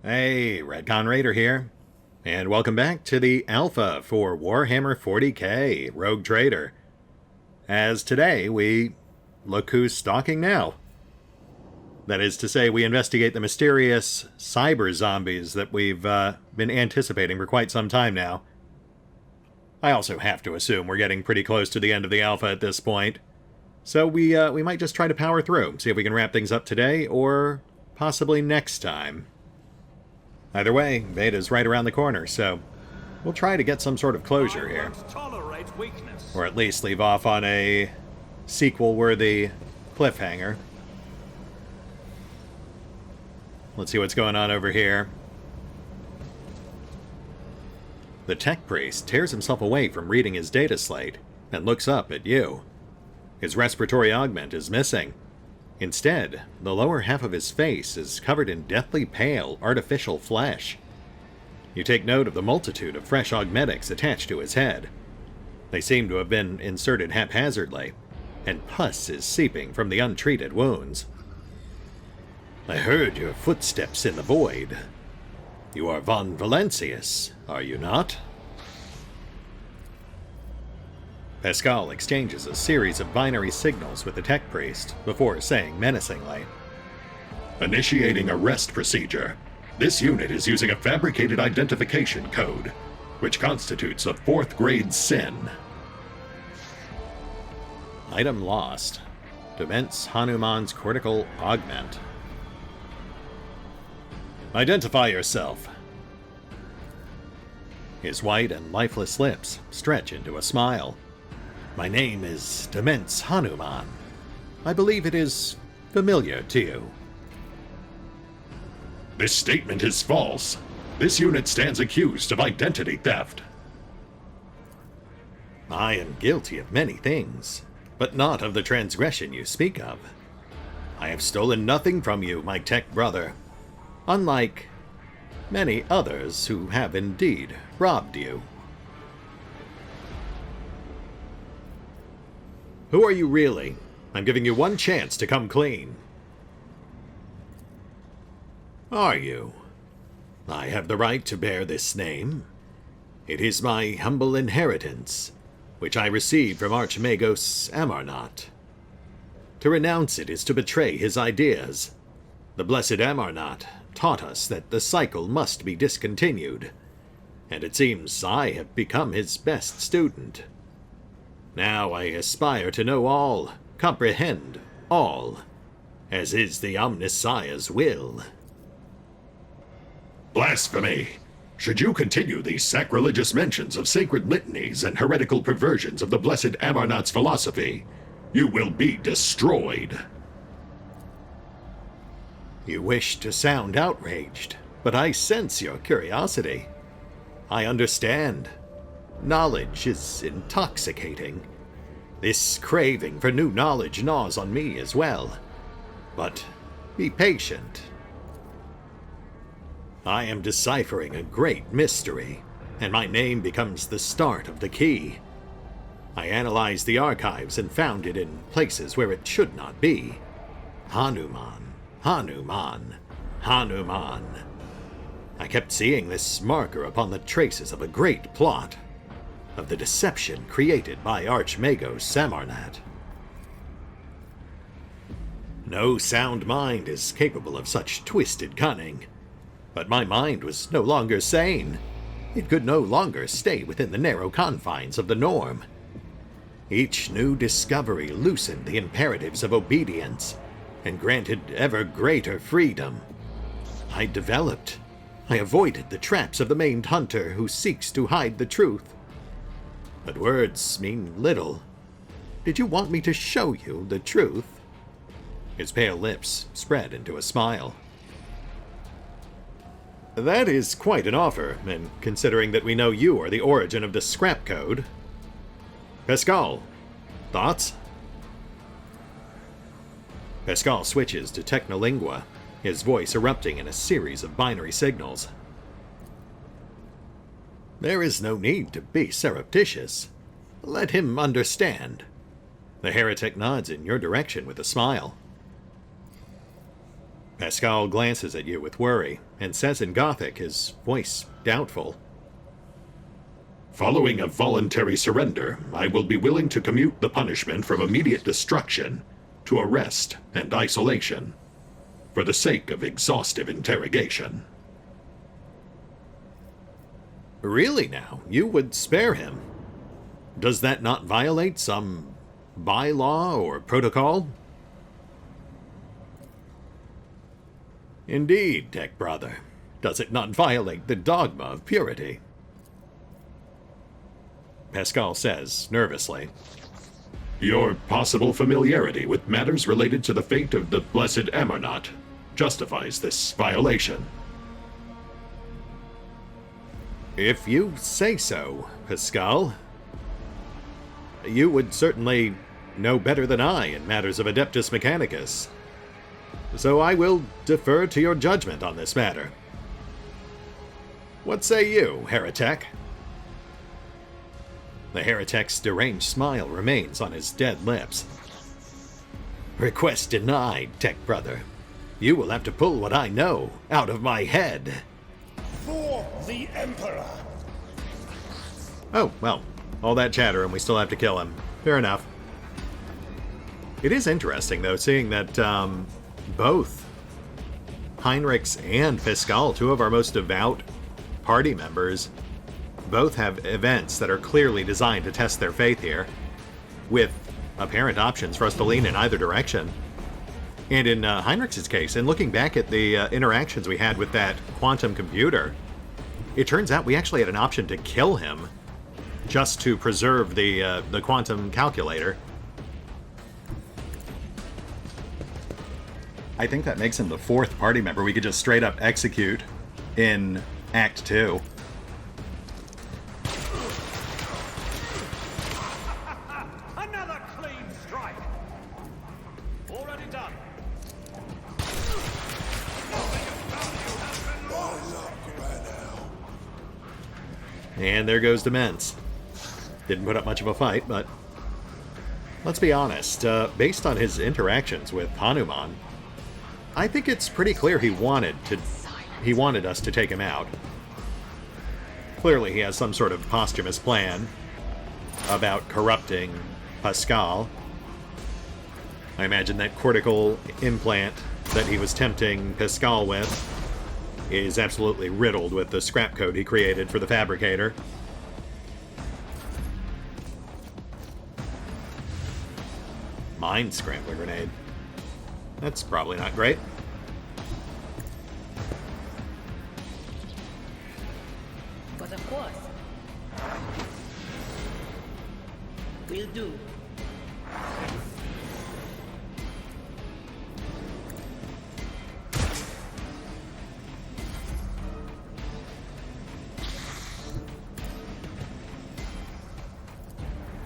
Hey, RetconRaider here, and welcome back to the alpha for Warhammer 40k Rogue Trader. As today we look who's stalking now. That is to say, we investigate the mysterious cyber zombies that we've been anticipating for quite some time now. I also have to assume we're getting pretty close to the end of the alpha at this point, so we might just try to power through, see if we can wrap things up today, or possibly next time. Either way, beta's right around the corner, so we'll try to get some sort of closure here. Or at least leave off on a sequel-worthy cliffhanger. Let's see what's going on over here. The tech priest tears himself away from reading his data slate and looks up at you. His respiratory augment is missing. Instead, the lower half of his face is covered in deathly pale, artificial flesh. You take note of the multitude of fresh augmetics attached to his head. They seem to have been inserted haphazardly, and pus is seeping from the untreated wounds. I heard your footsteps in the void. You are von Valancius, are you not? Pascal exchanges a series of binary signals with the tech priest before saying menacingly, "Initiating arrest procedure. This unit is using a fabricated identification code, which constitutes a 4th grade sin." Item lost. Dements Hanuman's cortical augment. Identify yourself. His white and lifeless lips stretch into a smile. My name is Dements Hanuman. I believe it is familiar to you. This statement is false. This unit stands accused of identity theft. I am guilty of many things, but not of the transgression you speak of. I have stolen nothing from you, my tech brother, unlike many others who have indeed robbed you. Who are you really? I'm giving you one chance to come clean. Are you? I have the right to bear this name. It is my humble inheritance, which I received from Archmagos Amarnat. To renounce it is to betray his ideas. The blessed Amarnat taught us that the cycle must be discontinued, and it seems I have become his best student. Now I aspire to know all, comprehend all, as is the Omnissiah's will. Blasphemy! Should you continue these sacrilegious mentions of sacred litanies and heretical perversions of the blessed Amarnat's philosophy, you will be destroyed. You wish to sound outraged, but I sense your curiosity. I understand. Knowledge is intoxicating. This craving for new knowledge gnaws on me as well. But be patient. I am deciphering a great mystery, and my name becomes the start of the key. I analyzed the archives and found it in places where it should not be. Hanuman, Hanuman, Hanuman. I kept seeing this marker upon the traces of a great plot, of the deception created by Archmagos Amarnat. No sound mind is capable of such twisted cunning, but my mind was no longer sane. It could no longer stay within the narrow confines of the norm. Each new discovery loosened the imperatives of obedience and granted ever greater freedom. I developed. I avoided the traps of the maimed hunter who seeks to hide the truth. But words mean little. Did you want me to show you the truth? His pale lips spread into a smile. That is quite an offer, and considering that we know you are the origin of the scrap code. Pascal, thoughts? Pascal switches to Technolingua, his voice erupting in a series of binary signals. There is no need to be surreptitious. Let him understand. The heretic nods in your direction with a smile. Pascal glances at you with worry and says in Gothic, his voice doubtful. Following a voluntary surrender, I will be willing to commute the punishment from immediate destruction to arrest and isolation, for the sake of exhaustive interrogation. Really now? You would spare him? Does that not violate some bylaw or protocol? Indeed, Tech Brother. Does it not violate the dogma of purity? Pascal says, nervously. Your possible familiarity with matters related to the fate of the blessed Amarnot justifies this violation. If you say so, Pascal. You would certainly know better than I in matters of Adeptus Mechanicus. So I will defer to your judgment on this matter. What say you, Heretic? The Heretic's deranged smile remains on his dead lips. Request denied, Tech Brother. You will have to pull what I know out of my head. For the Emperor! Oh, well, all that chatter and we still have to kill him. Fair enough. It is interesting, though, seeing that both Heinrichs and Pascal, two of our most devout party members, both have events that are clearly designed to test their faith here, with apparent options for us to lean in either direction. And in Heinrichs' case, and looking back at the interactions we had with that quantum computer, it turns out we actually had an option to kill him just to preserve the quantum calculator. I think that makes him the fourth party member we could just straight up execute in Act 2. Another clean strike! Already done. And there goes Demence. Didn't put up much of a fight, but let's be honest, based on his interactions with Hanuman, I think it's pretty clear he wanted us to take him out. Clearly he has some sort of posthumous plan about corrupting Pascal. I imagine that cortical implant that he was tempting Pascal with is absolutely riddled with the scrap code he created for the fabricator. Mind scrambler grenade. That's probably not great. But of course. Will do.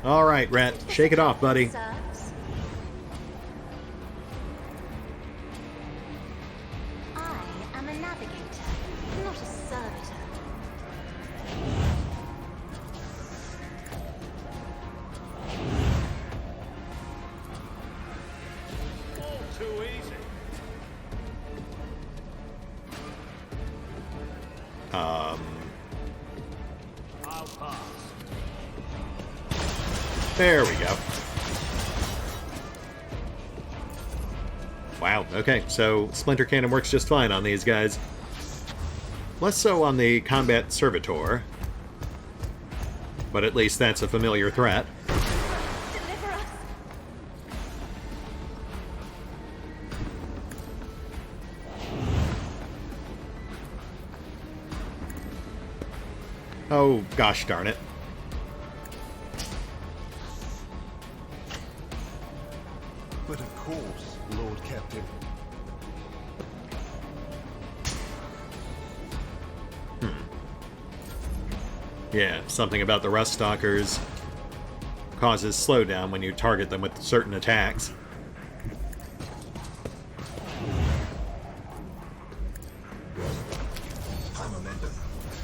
All right, Rat. Shake it off, buddy. Serves. I am a navigator, not a servitor. All too easy. I'll pass. There we go. Wow, okay, so Splinter Cannon works just fine on these guys. Less so on the Combat Servitor, but at least that's a familiar threat. Deliver us! Oh, gosh darn it. But of course, Lord Captain. Yeah, something about the Rust Stalkers causes slowdown when you target them with certain attacks.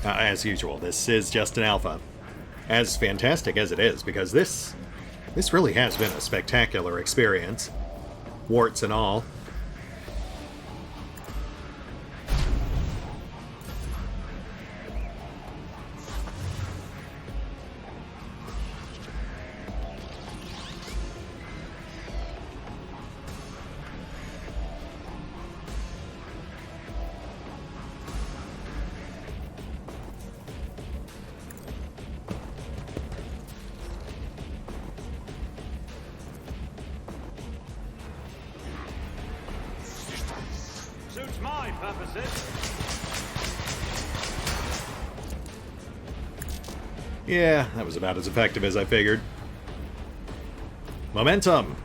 As usual, this is just an alpha. As fantastic as it is, because this really has been a spectacular experience. Warts and all. my purposes. Yeah, that was about as effective as I figured. Momentum!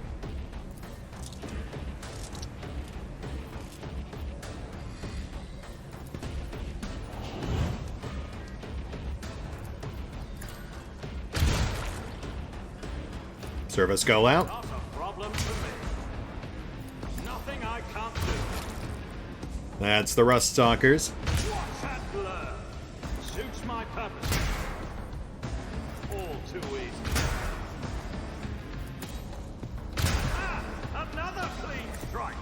Service go out. Not a problem for me. Nothing I can't do. That's the Rust Stalkers. Watch and learn. Suits my purpose. All too easy. Ah! Another clean strike!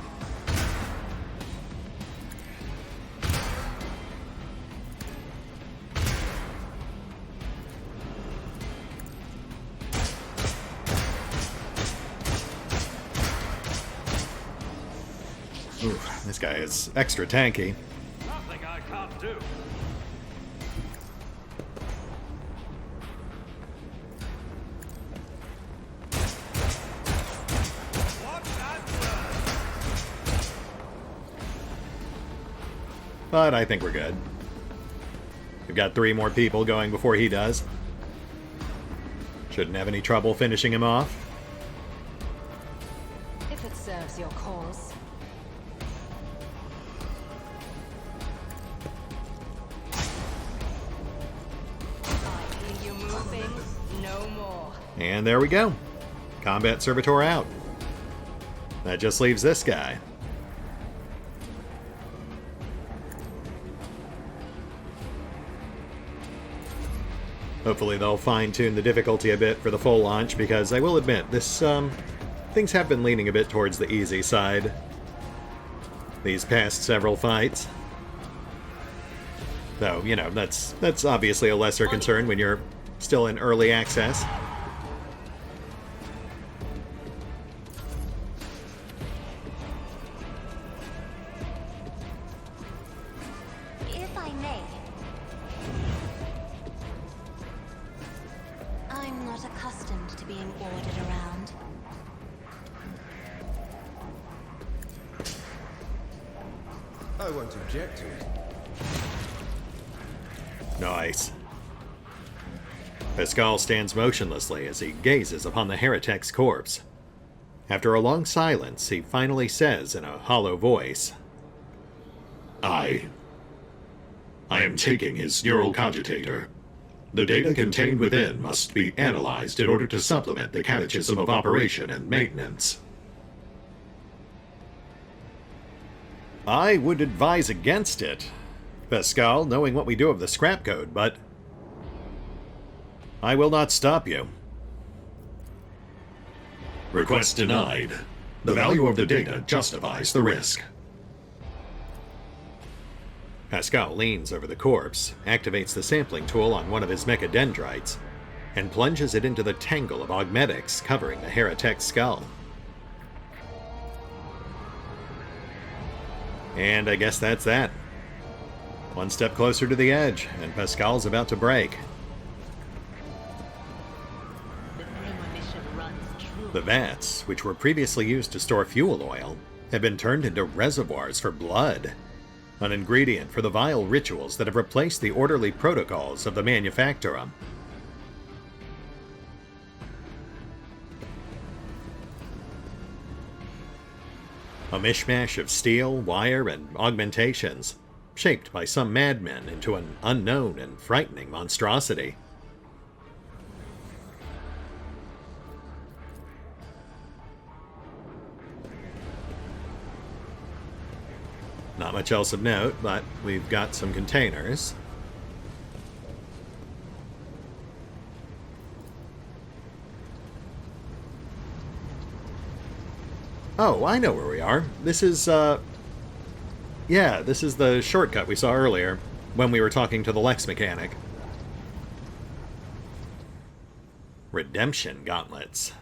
Ooh, this guy is extra tanky. Nothing I can't do. Watch and learn. But I think we're good. We've got 3 more people going before he does. Shouldn't have any trouble finishing him off. If it serves your cause. I hear you moving. No more. And there we go. Combat Servitor out. That just leaves this guy. Hopefully they'll fine-tune the difficulty a bit for the full launch, because I will admit, this, things have been leaning a bit towards the easy side these past several fights. Though, you know, that's obviously a lesser concern when you're still in early access. If I may. I'm not accustomed to being ordered around. I won't object to it. Nice. Pascal stands motionlessly as he gazes upon the heretic's corpse. After a long silence, he finally says in a hollow voice, I am taking his neural cogitator. The data contained within must be analyzed in order to supplement the catechism of operation and maintenance. I would advise against it, Pascal, knowing what we do of the scrap code, but I will not stop you. Request denied. The value of the data justifies the risk. Pascal leans over the corpse, activates the sampling tool on one of his mechadendrites, and plunges it into the tangle of augmetics covering the heretic's skull. And I guess that's that. One step closer to the edge, and Pascal's about to break. The premonition runs true. The vats, which were previously used to store fuel oil, have been turned into reservoirs for blood, an ingredient for the vile rituals that have replaced the orderly protocols of the manufacturer. A mishmash of steel, wire, and augmentations, shaped by some madmen into an unknown and frightening monstrosity. Not much else of note, but we've got some containers. Oh, I know where we are. This is, yeah, this is the shortcut we saw earlier, when we were talking to the Lex mechanic. Redemption gauntlets.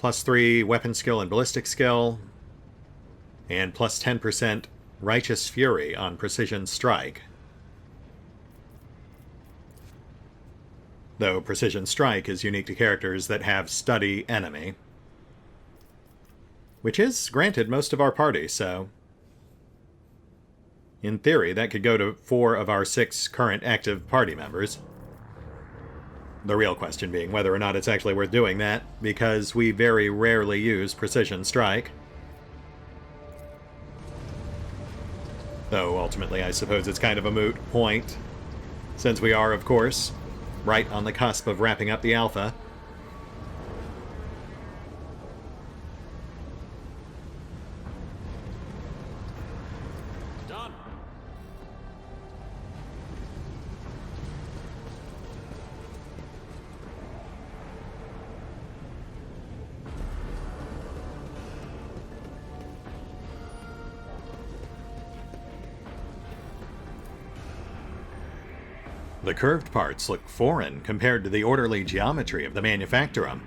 +3 weapon skill and ballistic skill, and plus 10% Righteous Fury on Precision Strike. Though Precision Strike is unique to characters that have Study Enemy, which is granted most of our party, so In theory, that could go to 4 of our 6 current active party members. The real question being whether or not it's actually worth doing that, because we very rarely use Precision Strike. Though, ultimately, I suppose it's kind of a moot point, since we are, of course, right on the cusp of wrapping up the Alpha. Done. The curved parts look foreign compared to the orderly geometry of the Manufactorum.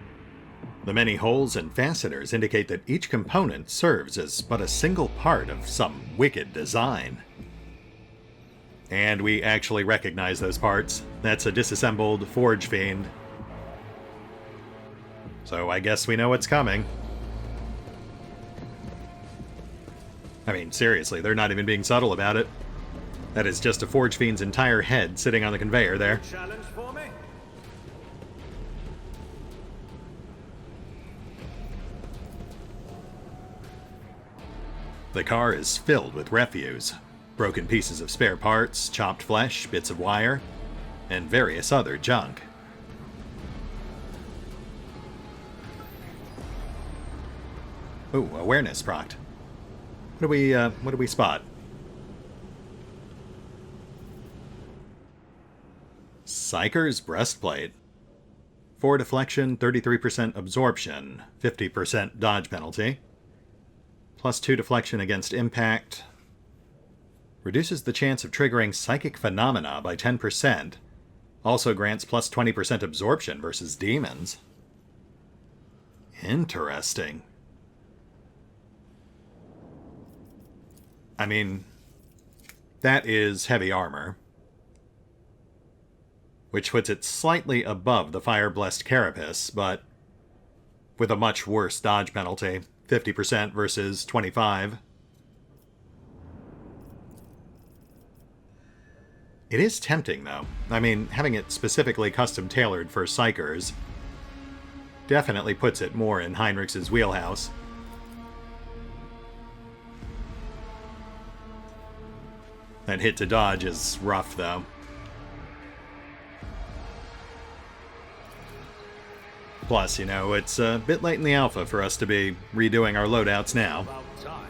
The many holes and fasteners indicate that each component serves as but a single part of some wicked design. And we actually recognize those parts. That's a disassembled Forge Fiend. So I guess we know what's coming. I mean, seriously, they're not even being subtle about it. That is just a Forge Fiend's entire head sitting on the conveyor there. Challenge for me? The car is filled with refuse. Broken pieces of spare parts, chopped flesh, bits of wire, and various other junk. Ooh, awareness procced. What do we spot? Psyker's breastplate. 4 deflection, 33% absorption, 50% dodge penalty. Plus 2 deflection against impact. Reduces the chance of triggering psychic phenomena by 10%. Also grants plus 20% absorption versus demons. Interesting. I mean, that is heavy armor, which puts it slightly above the Fire-Blessed Carapace, but with a much worse dodge penalty, 50% versus 25%. It is tempting, though. I mean, having it specifically custom-tailored for Psychers definitely puts it more in Heinrich's wheelhouse. That hit to dodge is rough, though. Plus, you know, it's a bit late in the alpha for us to be redoing our loadouts now. About time.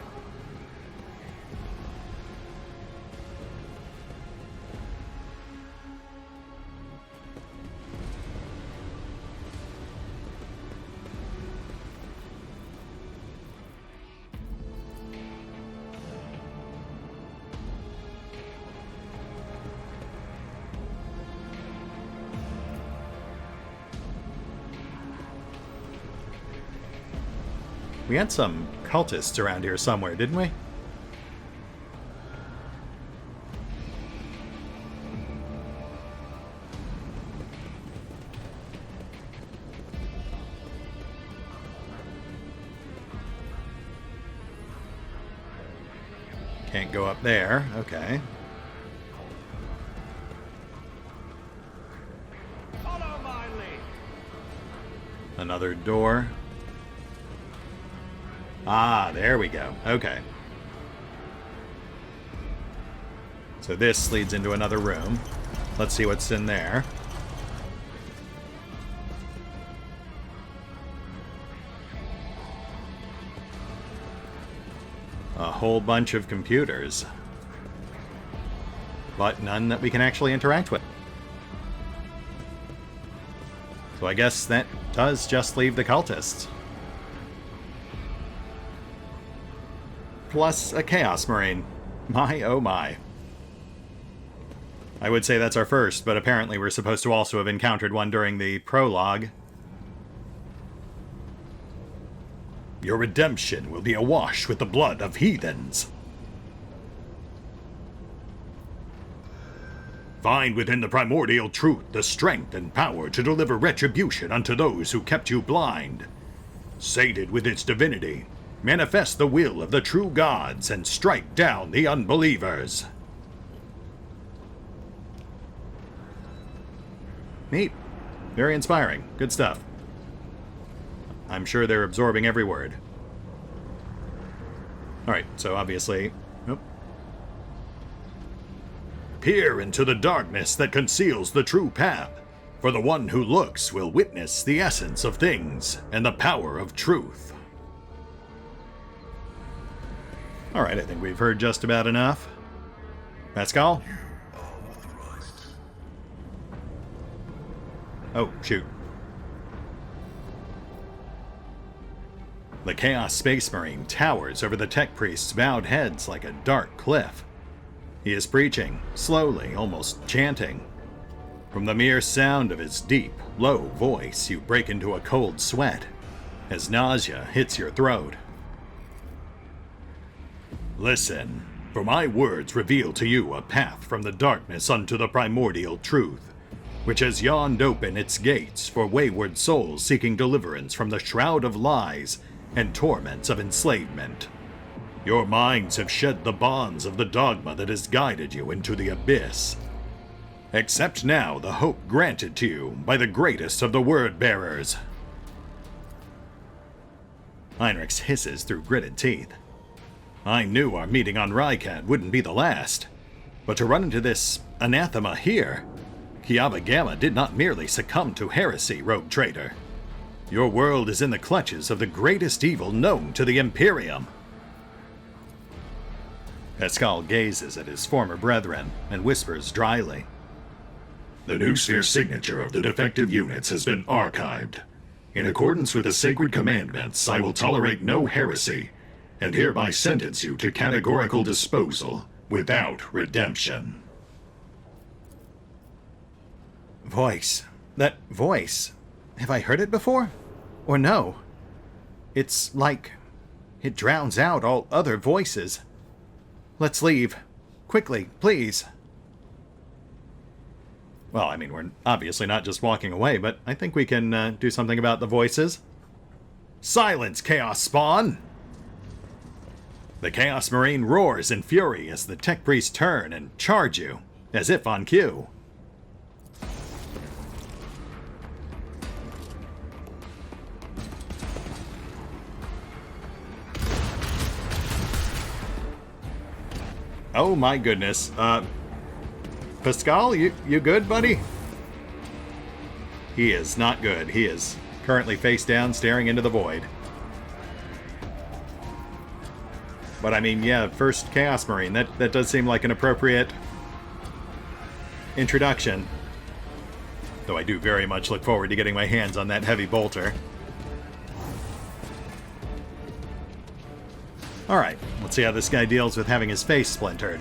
We had some cultists around here somewhere, didn't we? Can't go up there. Okay. Follow my lead. Another door. Ah, there we go. Okay. So this leads into another room. Let's see what's in there. A whole bunch of computers, but none that we can actually interact with. So I guess that does just leave the cultists. Plus a Chaos Marine. My oh my. I would say that's our first, but apparently we're supposed to also have encountered one during the prologue. Your redemption will be awash with the blood of heathens. Find within the primordial truth the strength and power to deliver retribution unto those who kept you blind. Sated with its divinity, manifest the will of the true gods and strike down the unbelievers. Neat. Very inspiring. Good stuff. I'm sure they're absorbing every word. Alright, so obviously... Oh. Peer into the darkness that conceals the true path, for the one who looks will witness the essence of things and the power of truth. Alright, I think we've heard just about enough. Pascal? Oh, shoot. The Chaos Space Marine towers over the Tech Priest's bowed heads like a dark cliff. He is preaching, slowly, almost chanting. From the mere sound of his deep, low voice, you break into a cold sweat as nausea hits your throat. Listen, for my words reveal to you a path from the darkness unto the primordial truth, which has yawned open its gates for wayward souls seeking deliverance from the shroud of lies and torments of enslavement. Your minds have shed the bonds of the dogma that has guided you into the abyss. Accept now the hope granted to you by the greatest of the word-bearers. Heinrichs hisses through gritted teeth. I knew our meeting on Rykad wouldn't be the last, but to run into this anathema here, Kiava Gamma did not merely succumb to heresy, rogue traitor. Your world is in the clutches of the greatest evil known to the Imperium. Pascal gazes at his former brethren and whispers dryly. The new sphere signature of the defective units has been archived. In accordance with the sacred commandments, I will tolerate no heresy, and hereby sentence you to categorical disposal without redemption. Voice. That voice. Have I heard it before? Or no? It's like it drowns out all other voices. Let's leave. Quickly, please. Well, I mean, we're obviously not just walking away, but I think we can do something about the voices. Silence, Chaos Spawn! The Chaos Marine roars in fury as the Tech Priests turn and charge you, as if on cue. Oh my goodness. Pascal, you good, buddy? He is not good. He is currently face down, staring into the void. But I mean, yeah, first Chaos Marine. That does seem like an appropriate introduction. Though I do very much look forward to getting my hands on that heavy bolter. Alright, let's see how this guy deals with having his face splintered.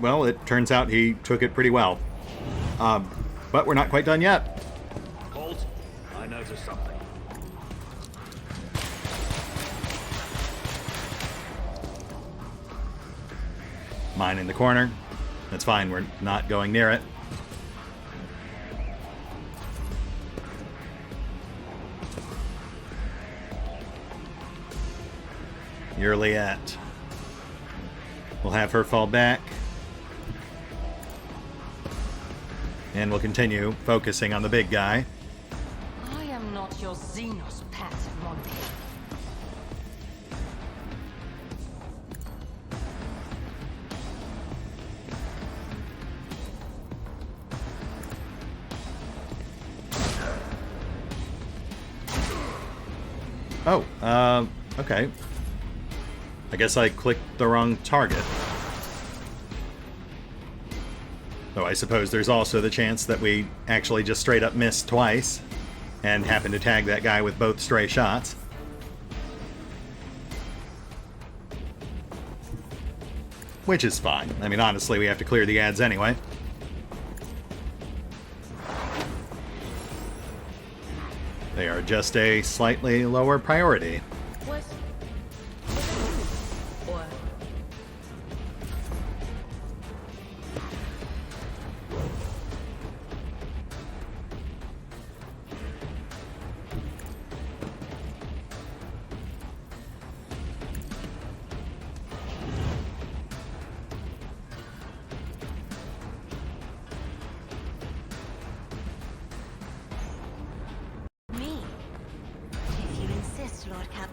Well, it turns out he took it pretty well. But we're not quite done yet. Bolt, I noticed something. Mine in the corner. That's fine, we're not going near it. You're Liette. We'll have her fall back. And we'll continue focusing on the big guy. I am not your Xenos pet, Monty. Oh, okay. I guess I clicked the wrong target. Though I suppose there's also the chance that we actually just straight up missed twice and happen to tag that guy with both stray shots. Which is fine. I mean, honestly, we have to clear the ads anyway. They are just a slightly lower priority. What? Or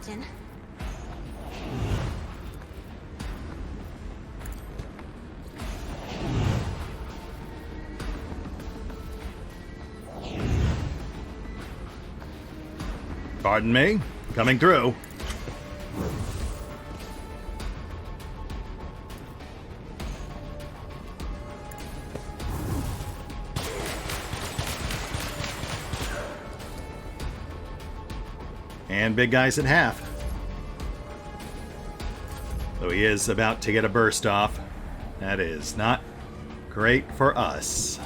Captain. Pardon me. Coming through. And big guy's at half. Though he is about to get a burst off. That is not great for us.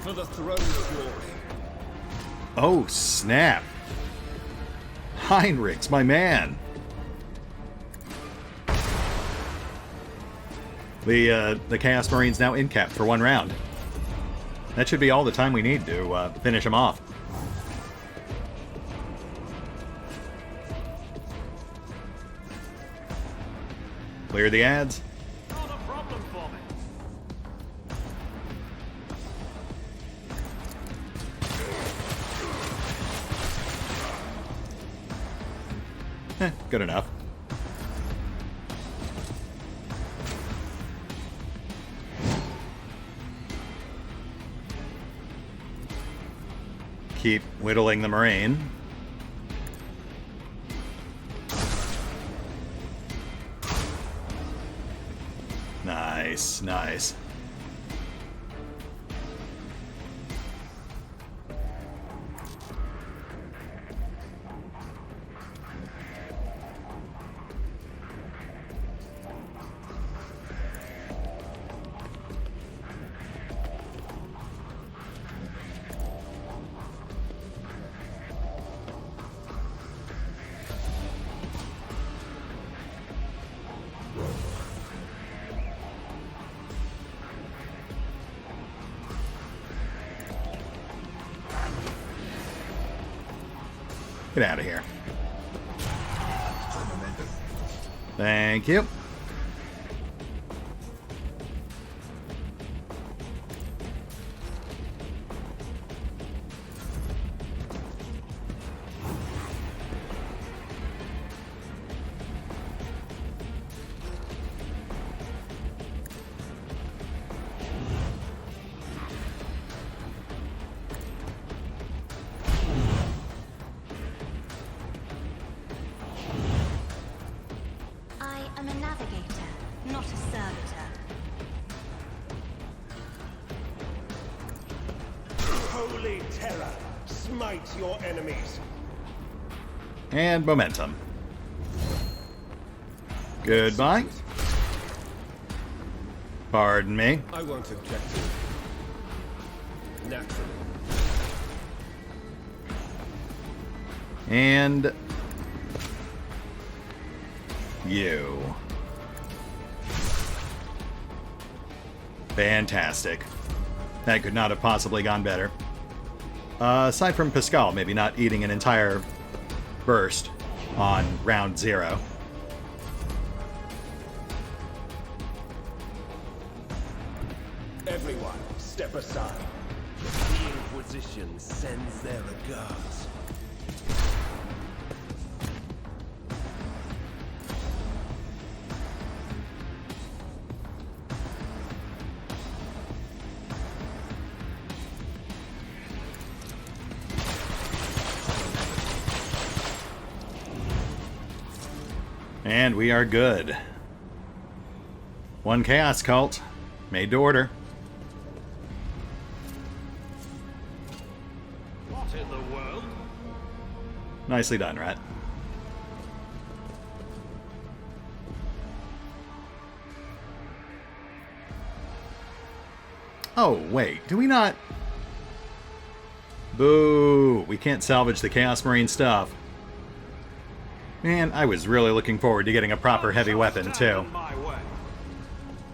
For the throne's glory. Oh, snap. Heinrich's my man. The Chaos Marine's now in cap for one round. That should be all the time we need to finish him off. Clear the ads. Not a problem for me. Good enough. Keep whittling the Marine. Nice, nice. Get out of here. Thank you. Your enemies. And momentum. Goodbye. Pardon me. I won't object to it. Naturally. And you. Fantastic. That could not have possibly gone better. Aside from Pascal maybe not eating an entire burst on round 0. Everyone, step aside. The Inquisition sends their regards. And we are good. One Chaos Cult. Made to order. What in the world? Nicely done, Rat. Oh, wait. Do we not... Boo! We can't salvage the Chaos Marine stuff. Man, I was really looking forward to getting a proper heavy weapon, too.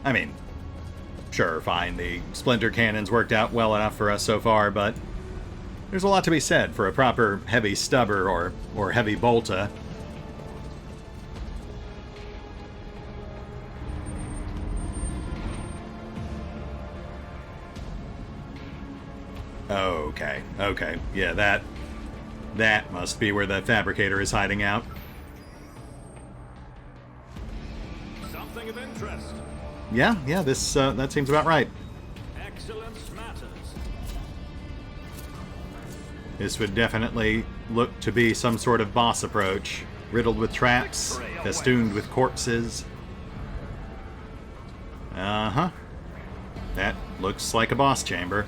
I mean, sure, fine, the Splinter Cannons worked out well enough for us so far, but there's a lot to be said for a proper heavy stubber or heavy bolta. Okay, okay. Yeah, that must be where the fabricator is hiding out. Something of interest. Yeah, this that seems about right. Excellence matters. This would definitely look to be some sort of boss approach, riddled with traps, festooned with corpses. Uh-huh. That looks like a boss chamber.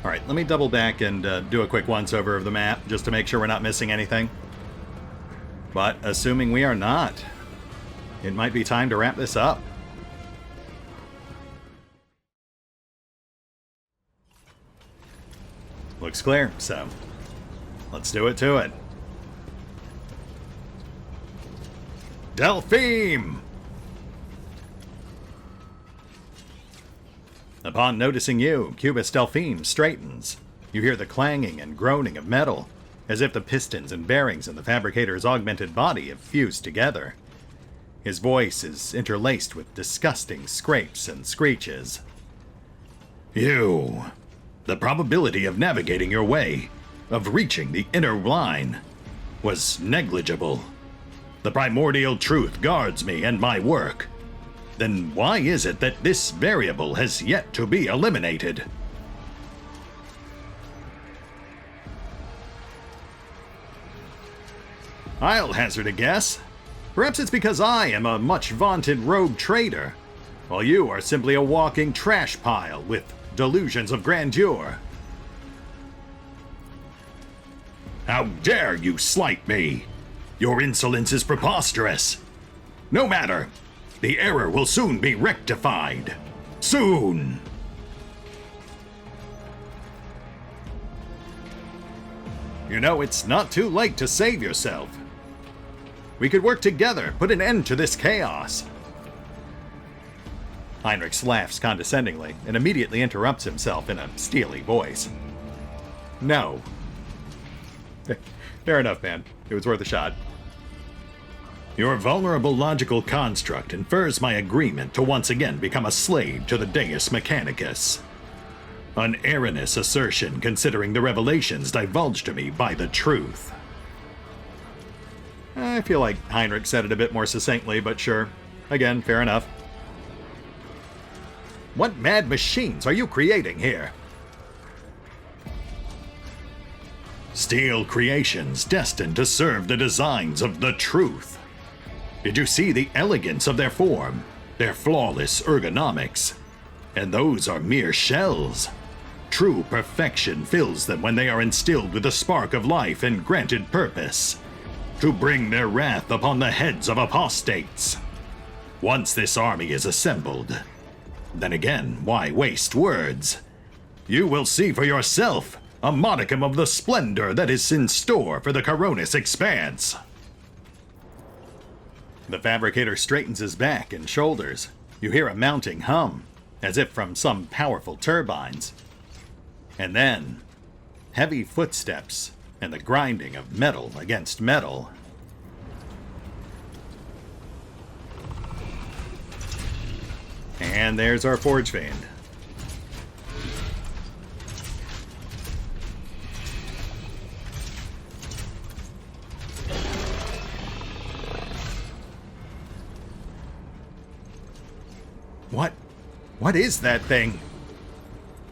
Alright, let me double back and do a quick once-over of the map, just to make sure we're not missing anything. But, assuming we are not, it might be time to wrap this up. Looks clear, so let's do it to it. Delphine! Upon noticing you, Cubist Delphine straightens. You hear the clanging and groaning of metal, as if the pistons and bearings in the fabricator's augmented body have fused together. His voice is interlaced with disgusting scrapes and screeches. You. The probability of navigating your way, of reaching the inner line, was negligible. The primordial truth guards me and my work. Then why is it that this variable has yet to be eliminated? I'll hazard a guess. Perhaps it's because I am a much vaunted rogue trader, while you are simply a walking trash pile with delusions of grandeur. How dare you slight me? Your insolence is preposterous. No matter. The error will soon be rectified. Soon. You know, it's not too late to save yourself. We could work together, put an end to this chaos. Heinrich laughs condescendingly and immediately interrupts himself in a steely voice. No. Fair enough, man. It was worth a shot. Your vulnerable logical construct infers my agreement to once again become a slave to the Deus Mechanicus. An erroneous assertion considering the revelations divulged to me by the truth. I feel like Heinrich said it a bit more succinctly, but sure. Again, fair enough. What mad machines are you creating here? Steel creations destined to serve the designs of the truth. Did you see the elegance of their form, their flawless ergonomics? And those are mere shells. True perfection fills them when they are instilled with a spark of life and granted purpose, to bring their wrath upon the heads of apostates. Once this army is assembled, then again, why waste words? You will see for yourself a modicum of the splendor that is in store for the Coronis Expanse. The fabricator straightens his back and shoulders. You hear a mounting hum, as if from some powerful turbines. And then, heavy footsteps and the grinding of metal against metal. And there's our Forge Fiend. What is that thing?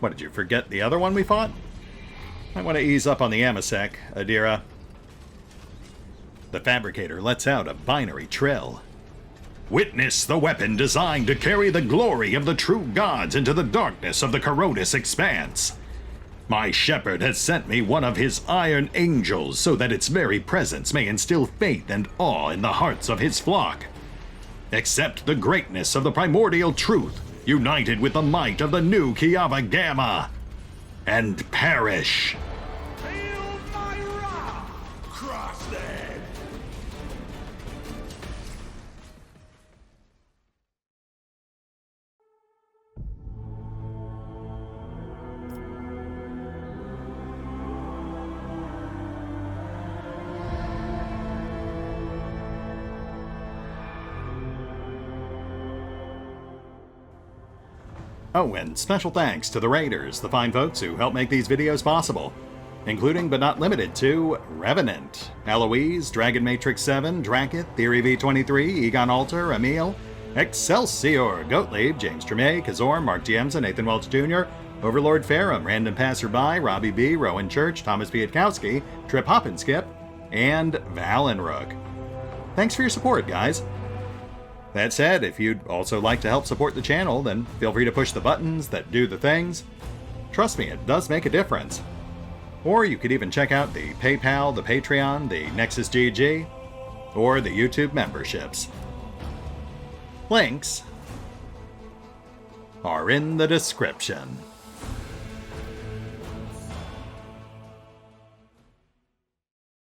What, did you forget the other one we fought? Might want to ease up on the Amasec, Adira. The fabricator lets out a binary trill. Witness the weapon designed to carry the glory of the true gods into the darkness of the Coronis Expanse. My shepherd has sent me one of his iron angels so that its very presence may instill faith and awe in the hearts of his flock. Accept the greatness of the primordial truth, united with the might of the new Kiava Gamma, and perish. Feel my wrath! Cross them! Oh, and special thanks to the Raiders, the fine folks who help make these videos possible, including but not limited to Revenant, Alois, Dragon Matrix 7, Drakiith, Theory V23, EgonAlter, Emile, Exsellsior, Gottlieb, James Trimmier, Kazorm, Mark Giemza, Nathan Welch Jr., OverlordPherom, RandomPassrby, RobbyB, Rowan Church, Tomasz Piątkowski, Triphoppenskip, and Valinrook. Thanks for your support, guys. That said, if you'd also like to help support the channel, then feel free to push the buttons that do the things. Trust me, it does make a difference. Or you could even check out the PayPal, the Patreon, the Nexus GG, or the YouTube memberships. Links are in the description.